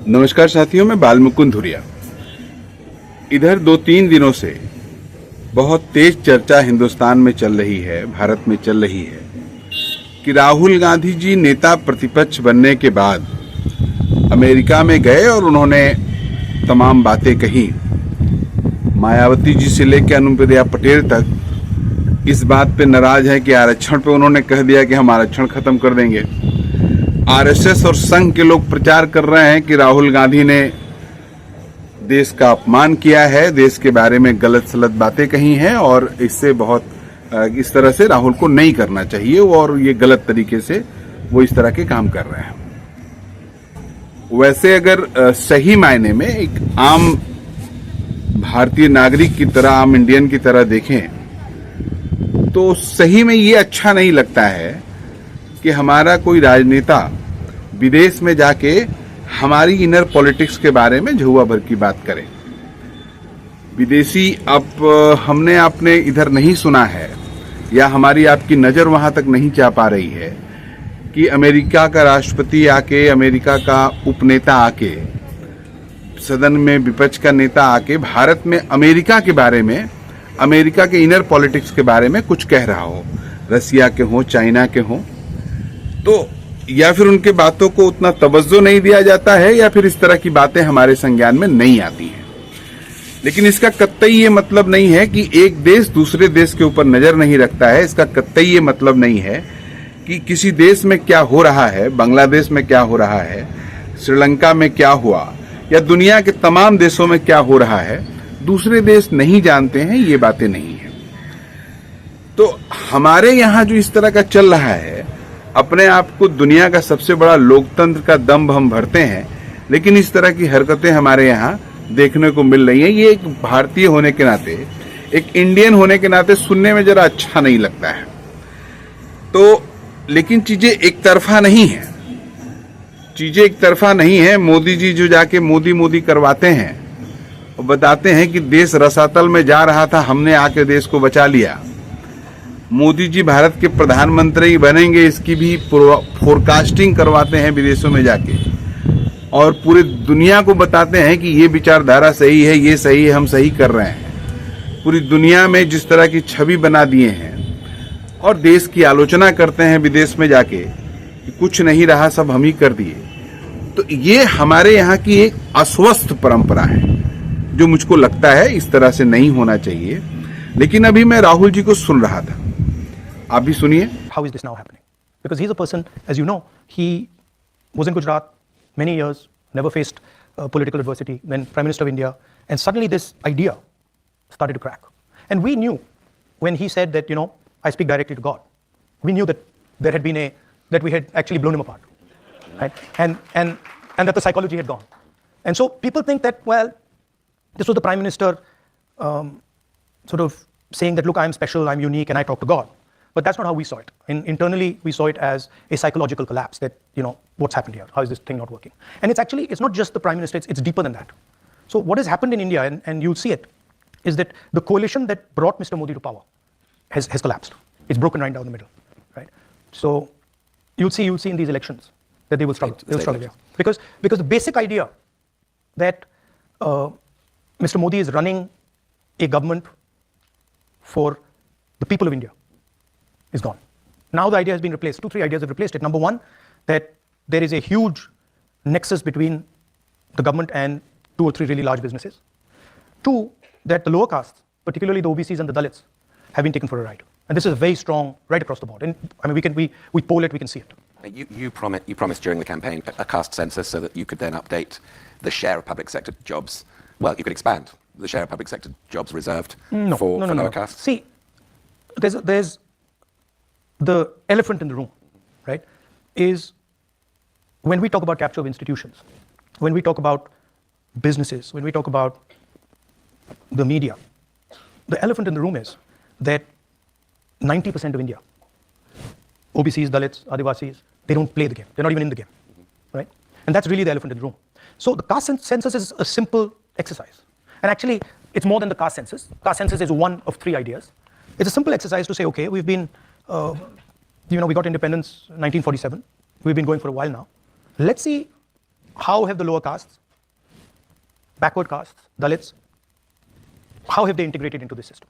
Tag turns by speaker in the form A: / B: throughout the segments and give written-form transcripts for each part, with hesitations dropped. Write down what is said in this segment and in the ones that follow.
A: नमस्कार साथियों, मैं बालमुकुंद धुरिया। इधर 2-3 दिनों से बहुत तेज चर्चा हिंदुस्तान में चल रही है, भारत में चल रही है कि राहुल गांधी जी नेता प्रतिपक्ष बनने के बाद अमेरिका में गए और उन्होंने तमाम बातें कही। मायावती जी से लेकर अनुप्रिया पटेल तक इस बात पे नाराज है कि आरक्षण पे उन्होंने कह दिया कि हम आरक्षण खत्म कर देंगे। आरएसएस और संघ के लोग प्रचार कर रहे हैं कि राहुल गांधी ने देश का अपमान किया है, देश के बारे में गलत सलत बातें कही हैं और इससे बहुत इस तरह से राहुल को नहीं करना चाहिए और ये गलत तरीके से वो इस तरह के काम कर रहे हैं। वैसे अगर सही मायने में एक आम भारतीय नागरिक की तरह, आम इंडियन की तरह देखें तो सही में ये अच्छा नहीं लगता है कि हमारा कोई राजनेता विदेश में जाके हमारी इनर पॉलिटिक्स के बारे में झुआ भर की बात करे। विदेशी अब हमने आपने इधर नहीं सुना है या हमारी आपकी नजर वहां तक नहीं जा पा रही है कि अमेरिका का राष्ट्रपति आके, अमेरिका का उपनेता आके, सदन में विपक्ष का नेता आके भारत में अमेरिका के बारे में, अमेरिका के इनर पॉलिटिक्स के बारे में कुछ कह रहा हो, रसिया के हो, चाइना के हो, तो या फिर उनके बातों को उतना तवज्जो नहीं दिया जाता है या फिर इस तरह की बातें हमारे संज्ञान में नहीं आती हैं। लेकिन इसका कतई ये मतलब नहीं है कि एक देश दूसरे देश के ऊपर नजर नहीं रखता है। इसका कतई ये मतलब नहीं है कि किसी देश में क्या हो रहा है, बांग्लादेश में क्या हो रहा है, श्रीलंका में क्या हुआ या दुनिया के तमाम देशों में क्या हो रहा है, दूसरे देश नहीं जानते हैं, ये बातें नहीं है। तो हमारे यहाँ जो इस तरह का चल रहा है, अपने आप को दुनिया का सबसे बड़ा लोकतंत्र का दम्भ हम भरते हैं, लेकिन इस तरह की हरकतें हमारे यहाँ देखने को मिल रही हैं। ये एक भारतीय होने के नाते, एक इंडियन होने के नाते सुनने में जरा अच्छा नहीं लगता है। तो लेकिन चीजें एक तरफा नहीं है, चीजें एक तरफा नहीं है। मोदी जी जो जाके मोदी मोदी करवाते हैं और बताते हैं कि देश रसातल में जा रहा था, हमने आके देश को बचा लिया। मोदी जी भारत के प्रधानमंत्री बनेंगे, इसकी भी फोरकास्टिंग करवाते हैं विदेशों में जाके और पूरी दुनिया को बताते हैं कि ये विचारधारा सही है, ये सही है, हम सही कर रहे हैं। पूरी दुनिया में जिस तरह की छवि बना दिए हैं और देश की आलोचना करते हैं विदेश में जाके कि कुछ नहीं रहा, सब हम ही कर दिए। तो ये हमारे यहाँ की एक अस्वस्थ परंपरा है जो मुझको लगता है इस तरह से नहीं होना चाहिए। लेकिन अभी मैं राहुल जी को सुन रहा था, आप भी सुनिए।
B: How is this now happening? Because he's a person, as you know, he was in Gujarat many years, never faced political adversity, then Prime Minister of India, and suddenly this idea started to crack. And we knew when he said that, I speak directly to God, we knew that that we had actually blown him apart, right? And that the psychology had gone. And so people think that, well, this was the Prime Minister sort of saying that, look, I'm special, I'm unique, and I talk to God. But that's not how we saw it. Internally, we saw it as a psychological collapse that, what's happened here? How is this thing not working? And it's not just the Prime Minister, it's deeper than that. So what has happened in India, and you'll see it, is that the coalition that brought Mr. Modi to power has collapsed. It's broken right down the middle, right? So you'll see in these elections that they will struggle. They'll struggle here. Because the basic idea that Mr. Modi is running a government for the people of India is gone. Now the idea has been replaced. 2-3 ideas have replaced it. Number one, that there is a huge nexus between the government and 2 or 3 really large businesses. 2, that the lower castes, particularly the OBCs and the Dalits, have been taken for a ride. And this is very strong right across the board. And I mean, we poll it, we can see it.
C: You promised during the campaign a caste census so that you could then update the share of public sector jobs. Well, you could expand the share of public sector jobs reserved for lower castes.
B: See, there's the elephant in the room, right, is when we talk about capture of institutions, when we talk about businesses, when we talk about the media, the elephant in the room is that 90% of India, OBCs, Dalits, Adivasis, they don't play the game. They're not even in the game, right? And that's really the elephant in the room. So the caste census is a simple exercise. And actually, it's more than the caste census. Caste census is one of 3 ideas. It's a simple exercise to say, okay, we've been, we got independence in 1947. We've been going for a while now. Let's see how have the lower castes, backward castes, Dalits, how have they integrated into this system?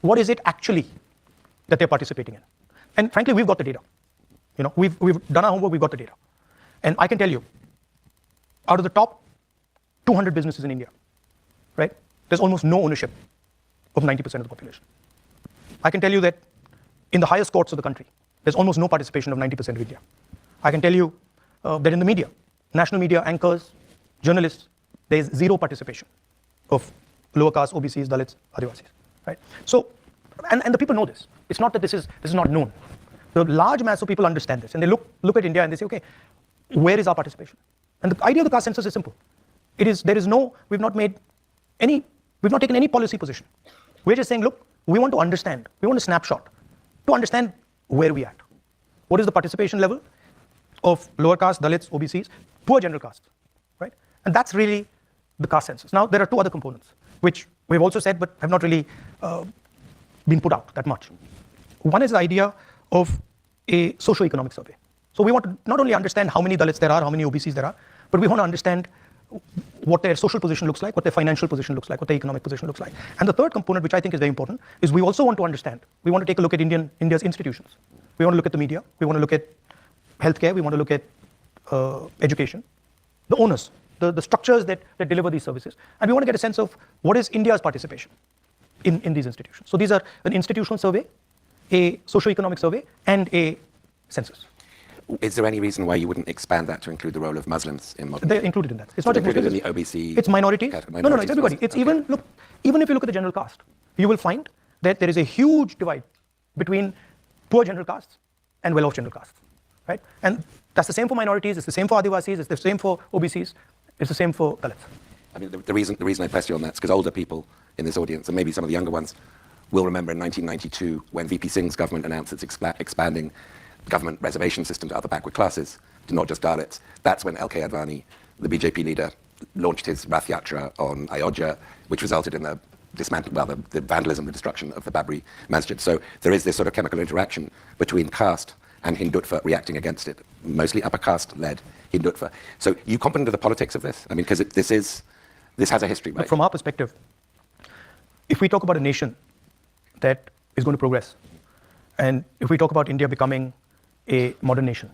B: What is it actually that they're participating in? And frankly, we've got the data. We've done our homework, we've got the data. And I can tell you, out of the top 200 businesses in India, right, there's almost no ownership of 90% of the population. I can tell you that in the highest courts of the country, there's almost no participation of 90% of India. I can tell you that in the media, national media, anchors, journalists, there's zero participation of lower caste, OBCs, Dalits, Adivasis, right? So, and the people know this. It's not that this is not known. The large mass of people understand this, and they look at India and they say, okay, where is our participation? And the idea of the caste census is simple. We've not taken any policy position. We're just saying, look, we want to understand, we want a snapshot to understand where we at. What is the participation level of lower caste, Dalits, OBCs, poor general castes, right? And that's really the caste census. Now, there are two other components, which we've also said, but have not really been put out that much. One is the idea of a socio-economic survey. So we want to not only understand how many Dalits there are, how many OBCs there are, but we want to understand what their social position looks like, what their financial position looks like, what their economic position looks like. And the third component, which I think is very important, is we also want to understand, we want to take a look at India's institutions. We want to look at the media, we want to look at healthcare, we want to look at education, the owners, the structures that deliver these services. And we want to get a sense of what is India's participation in these institutions. So these are an institutional survey, a socio-economic survey, and a census.
C: Is there any reason why you wouldn't expand that to include the role of Muslims in modern?
B: They're included in that. It's
C: So
B: not just
C: included in
B: Muslims.
C: the OBC.
B: It's minorities. No, it's everybody. It's
C: Okay.
B: even if you look at the general caste, you will find that there is a huge divide between poor general castes and well-off general castes, right? And that's the same for minorities. It's the same for Adivasis. It's the same for OBCs. It's the same for Dalits.
C: I mean, the reason I press you on that is because older people in this audience, and maybe some of the younger ones, will remember in 1992 when VP Singh's government announced its expanding government reservation system to other backward classes, to not just Dalits. That's when L.K. Advani, the BJP leader, launched his Rath Yatra on Ayodhya, which resulted in the vandalism, the destruction of the Babri Masjid. So there is this sort of chemical interaction between caste and Hindutva reacting against it, mostly upper caste-led Hindutva. So you comprehend the politics of this? I mean, because this has a history, right?
B: But from our perspective, if we talk about a nation that is going to progress, and if we talk about India becoming a modern nation,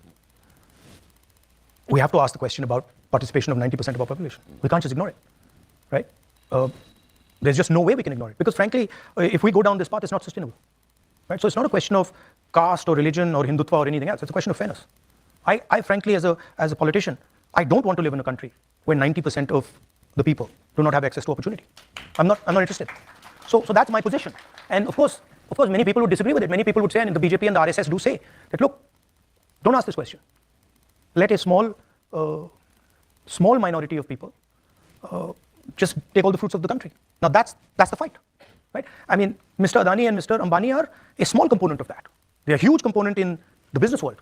B: we have to ask the question about participation of 90% of our population. We can't just ignore it, right? There's just no way we can ignore it. Because frankly, if we go down this path, it's not sustainable, right? So it's not a question of caste or religion or Hindutva or anything else. It's a question of fairness. I frankly, as a politician, I don't want to live in a country where 90% of the people do not have access to opportunity. I'm not interested. So that's my position. And of course, many people would disagree with it. Many people would say, and the BJP and the RSS do say, that look, don't ask this question. Let a small minority of people just take all the fruits of the country. Now that's the fight, right? I mean, Mr. Adani and Mr. Ambani are a small component of that. They're a huge component in the business world,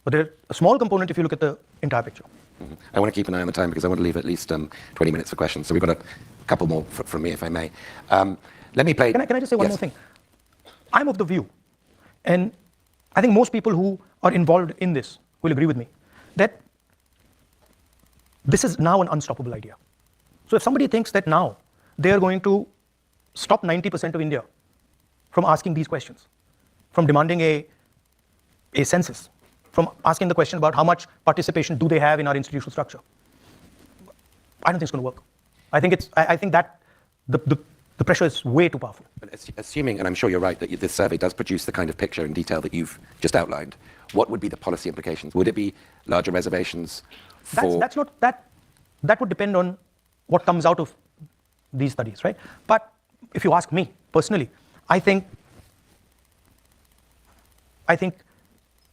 B: but they're a small component if you look at the entire picture.
C: Mm-hmm. I want to keep an eye on the time because I want to leave at least 20 minutes for questions. So we've got a couple more from me, if I may. Let me play.
B: Can I just say one more thing? I'm of the view, and I think most people who are involved in this will agree with me, that this is now an unstoppable idea. So if somebody thinks that now they are going to stop 90% of India from asking these questions, from demanding a census, from asking the question about how much participation do they have in our institutional structure, I don't think it's going to work. I think that the pressure is way too powerful.
C: But assuming, and I'm sure you're right, that this survey does produce the kind of picture in detail that you've just outlined, what would be the policy implications? Would it be larger reservations for...
B: That would depend on what comes out of these studies, right? But if you ask me personally, I think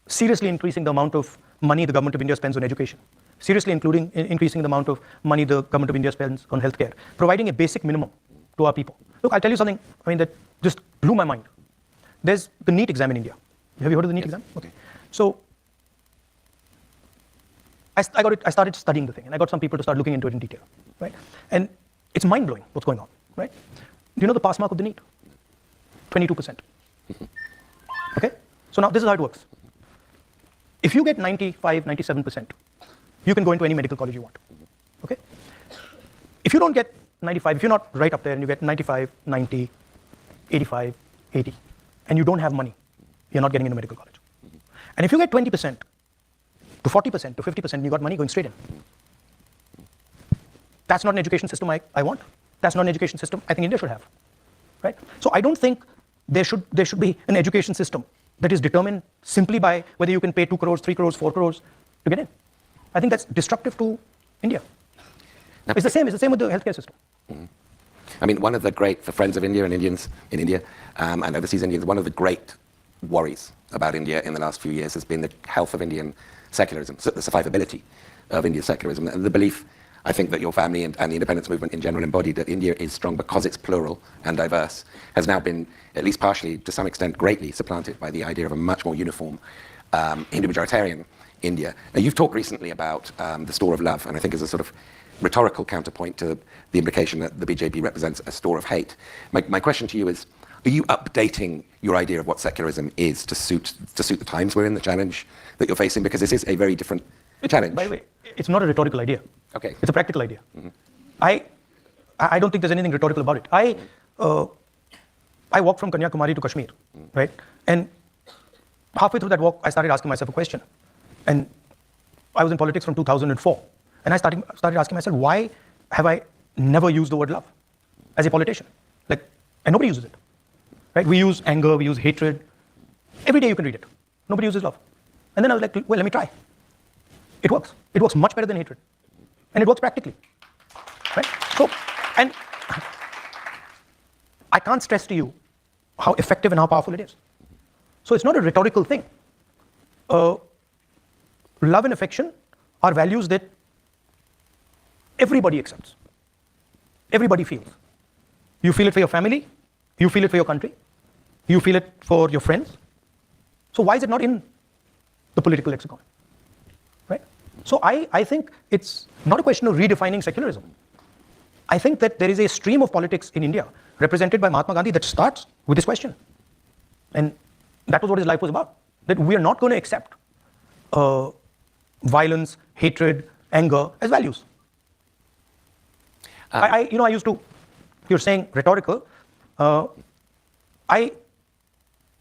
B: seriously increasing the amount of money the government of India spends on education, seriously increasing the amount of money the government of India spends on healthcare, providing a basic minimum to our people. Look, I'll tell you something, that just blew my mind. There's the NEET exam in India. Have you heard of the NEET exam? Okay. So I started studying the thing, and I got some people to start looking into it in detail, right? And it's mind-blowing what's going on, right? Do you know the pass mark of the NEET? 22%. Okay? So now this is how it works. If you get 95, 97%, you can go into any medical college you want. Okay? If you don't get 95, if you're not right up there and you get 95, 90, 85, 80, and you don't have money, you're not getting into medical college. And if you get 20% to 40% to 50% and you got money going straight in, that's not an education system I want. That's not an education system I think India should have. Right? So I don't think there should be an education system that is determined simply by whether you can pay 2 crores, 3 crores, 4 crores to get in. I think that's destructive to India. It's the same with the healthcare system.
C: I mean, one of the great, for friends of India and Indians in India and overseas Indians, one of the great worries about India in the last few years has been the health of Indian secularism, so the survivability of India's secularism, and the belief, I think, that your family and the independence movement in general embodied, that India is strong because it's plural and diverse, has now been, at least partially, to some extent, greatly supplanted by the idea of a much more uniform Hindu majoritarian India. Now, you've talked recently about the store of love, and I think as a sort of rhetorical counterpoint to the implication that the BJP represents a store of hate. My question to you is, are you updating your idea of what secularism is to suit the times we're in, the challenge that you're facing? Because this is a very different challenge.
B: By the way, it's not a rhetorical idea.
C: Okay.
B: It's a practical idea. I don't think there's anything rhetorical about it. I walked from Kanyakumari to Kashmir, right? And halfway through that walk, I started asking myself a question. And I was in politics from 2004. And I started asking myself, why have I never used the word love as a politician? And nobody uses it. Right? We use anger, we use hatred. Every day you can read it. Nobody uses love. And then I was like, well, let me try. It works. It works much better than hatred. And it works practically. Right? So, and I can't stress to you how effective and how powerful it is. So it's not a rhetorical thing. Love and affection are values that everybody accepts. Everybody feels. You feel it for your family. You feel it for your country. You feel it for your friends. So why is it not in the political lexicon? Right? So I think it's not a question of redefining secularism. I think that there is a stream of politics in India represented by Mahatma Gandhi that starts with this question. And that was what his life was about. That we are not going to accept violence, hatred, anger as values. I used to, you're saying rhetorical. I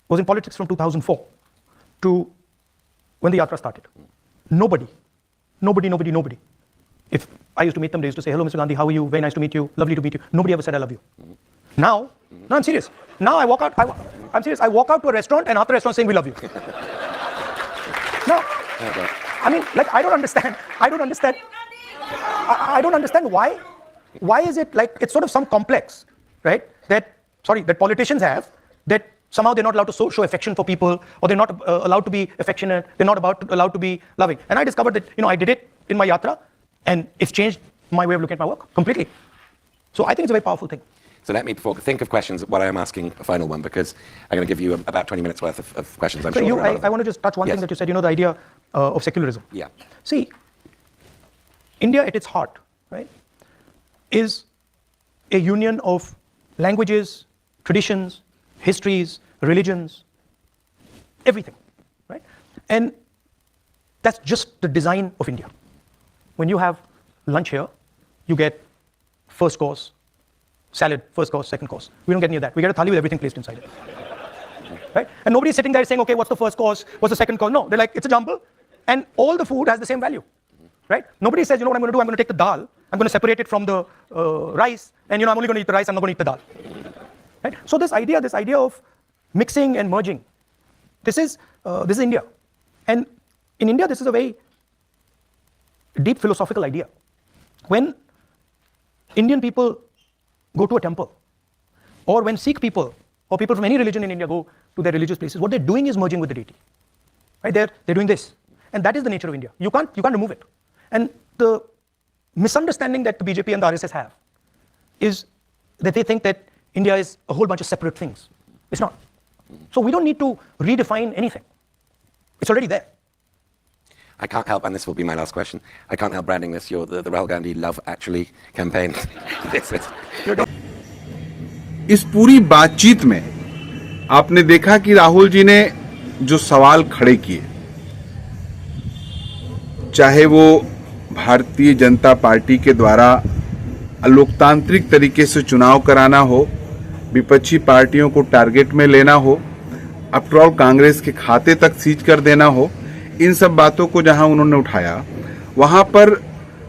B: was in politics from 2004 to when the Yatra started. Nobody. If I used to meet them, they used to say, hello, Mr. Gandhi, how are you? Very nice to meet you. Lovely to meet you. Nobody ever said, I love you. Now, no, I'm serious. Now I walk out, I'm serious. I walk out to a restaurant and after the restaurant saying, we love you. No. I mean, I don't understand why is it it's sort of some complex, right? That politicians have, that somehow they're not allowed to show affection for people, or they're not allowed to be affectionate, they're not allowed to be loving. And I discovered that, I did it in my yatra, and it's changed my way of looking at my work completely. So I think it's a very powerful thing.
C: So let me think of questions while I'm asking a final one, because I'm going to give you about 20 minutes worth of questions, I'm sure.
B: I want to just touch one thing that you said, the idea of secularism.
C: Yeah.
B: See, India at its heart, right, is a union of languages, traditions, histories, religions, everything, right? And that's just the design of India. When you have lunch here, you get first course, salad, first course, second course. We don't get any of that. We get a thali with everything placed inside it. Right? And nobody's sitting there saying, okay, what's the first course? What's the second course? No, they're like, it's a jumble. And all the food has the same value. Right? Nobody says, you know what I'm going to do? I'm going to take the dal. I'm going to separate it from the rice. And, I'm only going to eat the rice. I'm not going to eat the dal. Right? So this idea of mixing and merging, this is India. And in India, this is a very deep philosophical idea. When Indian people go to a temple, or when Sikh people or people from any religion in India go to their religious places, what they're doing is merging with the deity. Right? They're doing this. And that is the nature of India. You can't remove it. And the misunderstanding that the BJP and the RSS have is that they think that India is a whole bunch of separate things. It's not. So we don't need to redefine anything. It's already there.
C: I can't help, and this will be my last question, I can't help branding this the Rahul Gandhi Love Actually campaign.
A: इस पूरी बातचीत में आपने देखा कि राहुल जी ने जो सवाल खड़े किए, चाहे वो भारतीय जनता पार्टी के द्वारा लोकतांत्रिक तरीके से चुनाव कराना हो, विपक्षी पार्टियों को टारगेट में लेना हो, आफ्टर ऑल कांग्रेस के खाते तक सीज कर देना हो, इन सब बातों को जहां उन्होंने उठाया, वहां पर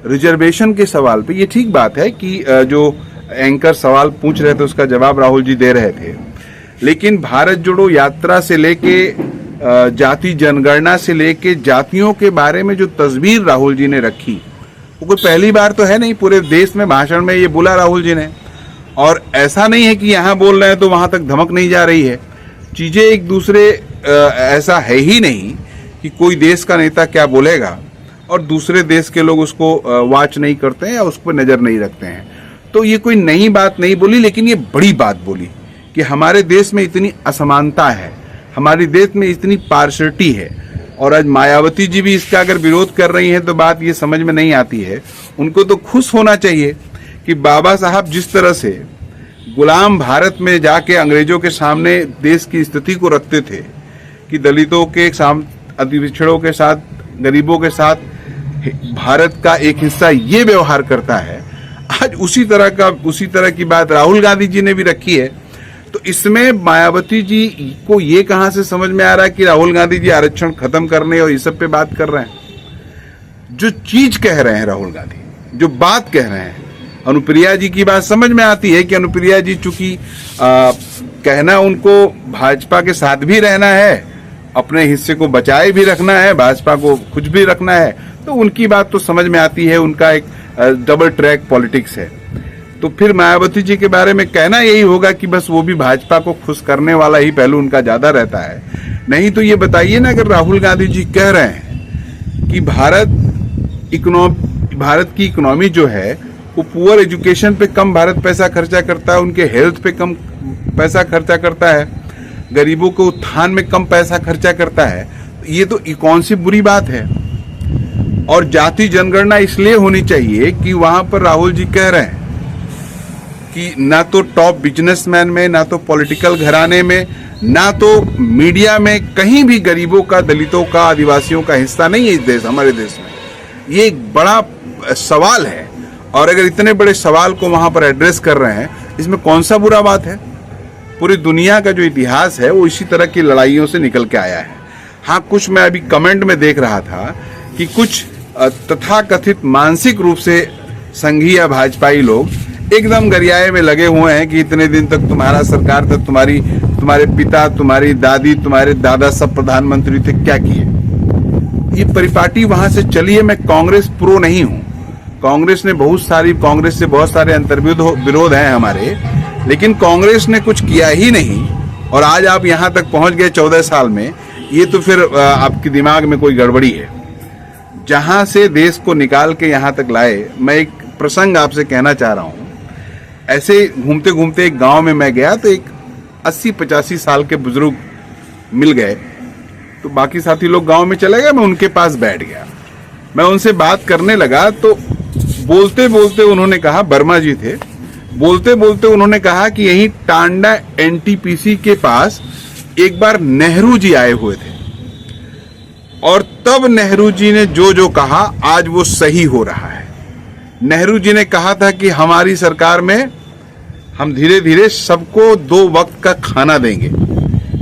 A: रिजर्वेशन के सवाल पे ये ठीक बात है कि जो एंकर सवाल पूछ रहे थे उसका जवाब राहुल जी दे रहे थे, लेकिन भारत जोड़ो यात्रा से लेके जाति जनगणना से लेके जातियों के बारे में जो तस्वीर राहुल जी ने रखी, वो कोई पहली बार तो है नहीं, पूरे देश में भाषण में ये बोला राहुल जी ने। और ऐसा नहीं है कि यहाँ बोल रहे हैं तो वहां तक धमक नहीं जा रही है, चीजें एक दूसरे ऐसा है ही नहीं कि कोई देश का नेता क्या बोलेगा और दूसरे देश के लोग उसको वॉच नहीं करते हैं या उस पर नजर नहीं रखते हैं। तो ये कोई नई बात नहीं बोली, लेकिन ये बड़ी बात बोली कि हमारे देश में इतनी असमानता है, हमारे देश में इतनी पार्शलिटी है। और आज मायावती जी भी इसका अगर विरोध कर रही हैं तो बात ये समझ में नहीं आती है। उनको तो खुश होना चाहिए कि बाबा साहब जिस तरह से गुलाम भारत में जाके अंग्रेजों के सामने देश की स्थिति को रखते थे कि दलितों के अति पिछड़ों के साथ, गरीबों के साथ भारत का एक हिस्सा ये व्यवहार करता है, आज उसी तरह की बात राहुल गांधी जी ने भी रखी है। तो इसमें मायावती जी को ये कहां से समझ में आ रहा है कि राहुल गांधी जी आरक्षण खत्म करने और इस सब पे बात कर रहे हैं? जो चीज कह रहे हैं राहुल गांधी, जो बात कह रहे हैं, अनुप्रिया जी की बात समझ में आती है कि अनुप्रिया जी चूंकि कहना उनको भाजपा के साथ भी रहना है, अपने हिस्से को बचाए भी रखना है, भाजपा को कुछ भी रखना है, तो उनकी बात तो समझ में आती है। उनका एक डबल ट्रैक पॉलिटिक्स है। तो फिर मायावती जी के बारे में कहना यही होगा कि बस वो भी भाजपा को खुश करने वाला ही पहलू उनका ज्यादा रहता है। नहीं तो ये बताइए ना, अगर राहुल गांधी जी कह रहे हैं कि भारत की इकोनॉमी जो है वो पुअर एजुकेशन पे कम भारत पैसा खर्चा करता है, उनके हेल्थ पे कम पैसा खर्चा करता है, गरीबों के उत्थान में कम पैसा खर्चा करता है, ये तो कौन सी बुरी बात है। और जाति जनगणना इसलिए होनी चाहिए कि वहां पर राहुल जी कह रहे हैं कि ना तो टॉप बिजनेसमैन में, ना तो पॉलिटिकल घराने में, ना तो मीडिया में कहीं भी गरीबों का, दलितों का, आदिवासियों का हिस्सा नहीं है इस देश, हमारे देश में। ये एक बड़ा सवाल है और अगर इतने बड़े सवाल को वहां पर एड्रेस कर रहे हैं, इसमें कौन सा बुरा बात है। पूरी दुनिया का जो इतिहास है वो इसी तरह की लड़ाइयों से निकल के आया है। हाँ, कुछ मैं अभी कमेंट में देख रहा था कि कुछ तथाकथित मानसिक रूप से संघी या भाजपाई लोग एकदम गरियाए में लगे हुए हैं कि इतने दिन तक तुम्हारा सरकार था, तुम्हारे पिता, तुम्हारी दादी, तुम्हारे दादा सब प्रधानमंत्री थे, क्या किए। ये परिपाटी वहां से चली है। मैं कांग्रेस प्रो नहीं हूं, कांग्रेस से बहुत सारे अंतर्विरोध हैं हमारे, लेकिन कांग्रेस ने कुछ किया ही नहीं और आज आप यहां तक पहुंच गए 14 साल में। ये तो फिर आपके दिमाग में कोई गड़बड़ी है। जहां से देश को निकाल के यहां तक लाए, मैं एक प्रसंग आपसे कहना चाह रहा हूं। ऐसे घूमते घूमते एक गांव में मैं गया तो एक 80-85 साल के बुजुर्ग मिल गए, तो बाकी साथी लोग गांव में चले गए, मैं उनके पास बैठ गया। मैं उनसे बात करने लगा तो बोलते बोलते उन्होंने कहा, वर्मा जी थे, बोलते बोलते उन्होंने कहा कि यही टांडा एनटीपीसी के पास एक बार नेहरू जी आए हुए थे और तब नेहरू जी ने जो जो कहा आज वो सही हो रहा है। नेहरू जी ने कहा था कि हमारी सरकार में हम धीरे धीरे सबको 2 वक्त का खाना देंगे,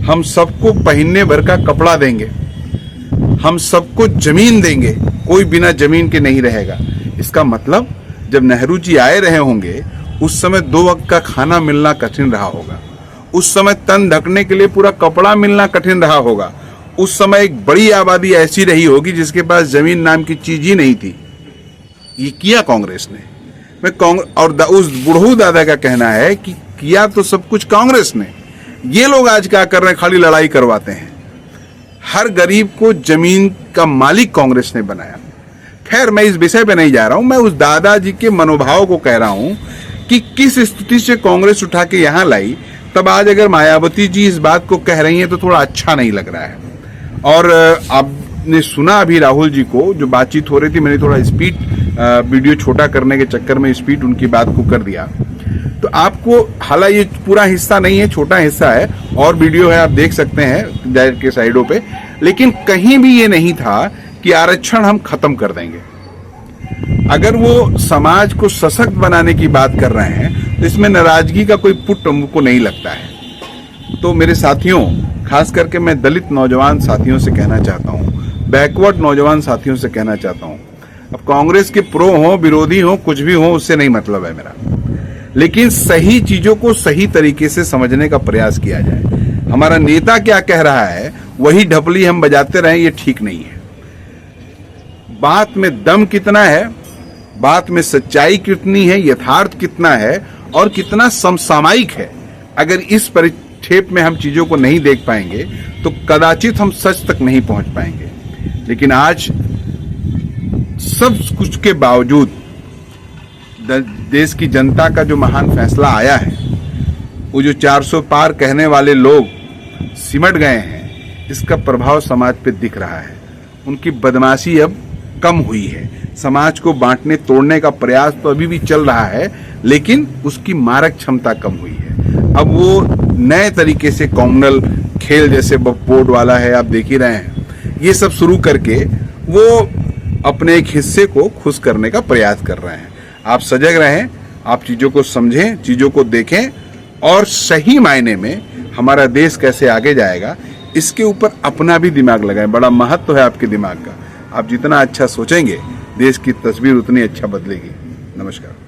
A: हम सबको पहनने भर का कपड़ा देंगे, हम सबको जमीन देंगे, कोई बिना जमीन के नहीं रहेगा। इसका मतलब जब नेहरू जी आए रहे होंगे उस समय 2 वक्त का खाना मिलना कठिन रहा होगा, उस समय तन ढकने के लिए पूरा कपड़ा मिलना कठिन रहा होगा, उस समय एक बड़ी आबादी ऐसी रही होगी जिसके पास जमीन नाम की चीज ही नहीं थी। ये किया कांग्रेस ने। और उस बुढ़ऊ दादा का कहना है कि किया तो सब कुछ कांग्रेस ने। ये लोग आज क्या कर रहे हैं, खाली लड़ाई करवाते हैं। हर गरीब को जमीन का मालिक कांग्रेस ने बनाया। खैर, मैं इस विषय पे नहीं जा रहा हूं, मैं उस दादाजी के मनोभाव को कह रहा हूं कि किस स्थिति से कांग्रेस उठा के यहां लाई। तब आज अगर मायावती जी इस बात को कह रही हैं तो थोड़ा अच्छा नहीं लग रहा है। और आपने सुना अभी राहुल जी को जो बातचीत हो रही थी, मैंने थोड़ा स्पीड वीडियो छोटा करने के चक्कर में स्पीड उनकी बात को कर दिया। तो आपको, हालांकि ये पूरा हिस्सा नहीं है, छोटा हिस्सा है और वीडियो है, आप देख सकते हैं डायरेक्ट के साइडों पे, लेकिन कहीं भी ये नहीं था कि आरक्षण हम खत्म कर देंगे। अगर वो समाज को सशक्त बनाने की बात कर रहे हैं तो इसमें नाराजगी का कोई पुट हमको नहीं लगता है। तो मेरे साथियों, खास करके मैं दलित नौजवान साथियों से कहना चाहता हूं, बैकवर्ड नौजवान साथियों से कहना चाहता हूं, अब कांग्रेस के प्रो हो, विरोधी हो, कुछ भी हो, उससे नहीं मतलब है मेरा, लेकिन सही चीजों को सही तरीके से समझने का प्रयास किया जाए। हमारा नेता क्या कह रहा है वही ढपली हम बजाते रहें, ये ठीक नहीं है। बात में दम कितना है, बात में सच्चाई कितनी है, यथार्थ कितना है और कितना समसामयिक है, अगर इस परिक्षेप में हम चीजों को नहीं देख पाएंगे तो कदाचित हम सच तक नहीं पहुंच पाएंगे। लेकिन आज सब कुछ के बावजूद देश की जनता का जो महान फैसला आया है, वो जो 400 पार कहने वाले लोग सिमट गए हैं, इसका प्रभाव समाज पे दिख रहा है। उनकी बदमाशी अब कम हुई है। समाज को बांटने तोड़ने का प्रयास तो अभी भी चल रहा है, लेकिन उसकी मारक क्षमता कम हुई है। अब वो नए तरीके से कॉम्युनल खेल, जैसे बोर्ड वाला है, आप देख ही रहे हैं, ये सब शुरू करके वो अपने एक हिस्से को खुश करने का प्रयास कर रहे हैं। आप सजग रहें, आप चीजों को समझें, चीजों को देखें और सही मायने में हमारा देश कैसे आगे जाएगा, इसके ऊपर अपना भी दिमाग लगाएं। बड़ा महत्व है आपके दिमाग का। आप जितना अच्छा सोचेंगे, देश की तस्वीर उतनी अच्छा बदलेगी। नमस्कार।